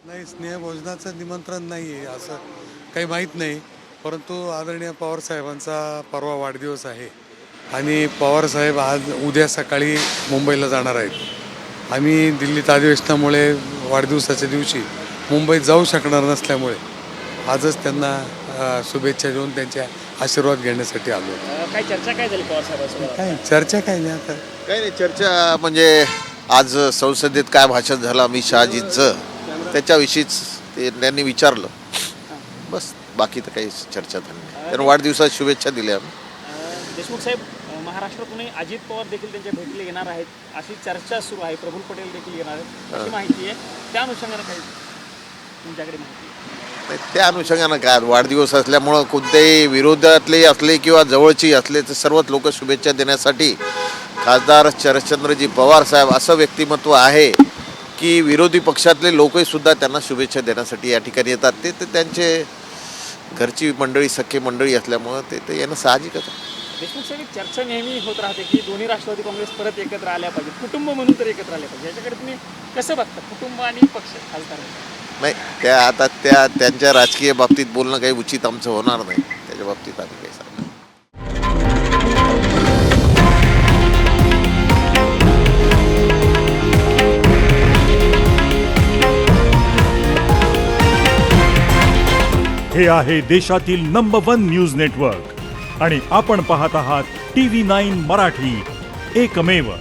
नाही, स्नेहभोजनाचं निमंत्रण नाही आहे असं काही माहीत नाही. परंतु आदरणीय पवारसाहेबांचा परवा वाढदिवस आहे आणि पवारसाहेब उद्या सकाळी मुंबईला जाणार आहेत. आम्ही दिल्लीत अधिवेशनामुळे वाढदिवसाच्या दिवशी मुंबईत जाऊ शकणार नसल्यामुळे आजच त्यांना शुभेच्छा देऊन त्यांच्या आशीर्वाद घेण्यासाठी आलो. काय चर्चा काय झाली पवार साहेबांसोबत? काय चर्चा काय नाही आता. काही नाही चर्चा म्हणजे आज संसदेत काय भाषण झालं अमित शहाजींचं त्याच्याविषयीच त्यांनी विचारलं. बस बाकी तर काही चर्चा झाली नाही. त्यांना वाढदिवसात शुभेच्छा दिल्या. देशमुख साहेब महाराष्ट्रातूनही अजित पवार देखील त्यांच्या भेटीला येणार आहेत अशी चर्चा सुरू आहे. प्रफुल्ल पटेल देखील येणार आहेत अशी माहिती आहे. त्या अनुषंगानं काही तुमच्याकडे माहिती आहे? नाही, त्या अनुषंगानं काय वाढदिवस असल्यामुळं कोणत्याही विरोधातले असले किंवा जवळची असले तर सर्वच लोक शुभेच्छा देण्यासाठी खासदार शरदचंद्रजी पवार साहेब असं व्यक्तिमत्व आहे की विरोधी पक्षातले लोकही सुद्धा त्यांना शुभेच्छा देण्यासाठी या ठिकाणी येतात. ते त्यांचे घरची मंडळी सख्खी मंडळी असल्यामुळं ते येणं साहजिकच आहे. देशमुख साहेब एक चर्चा नेहमी होत राहते की दोन्ही राष्ट्रवादी काँग्रेस परत एकत्र आल्या पाहिजे, कुटुंब म्हणून तर एकत्र आल्या पाहिजे. याच्याकडे तुम्ही कसं बघता, कुटुंब आणि पक्ष खासदार? नाही आता त्यांच्या राजकीय बाबतीत बोलणं काही उचित आमचं होणार नाही. त्याच्या बाबतीत आम्ही काही सांगणार. हे आहे देशातील नंबर 1 न्यूज नेटवर्क आणि आपण पाहत आहात TV9 मराठी, एकमेव.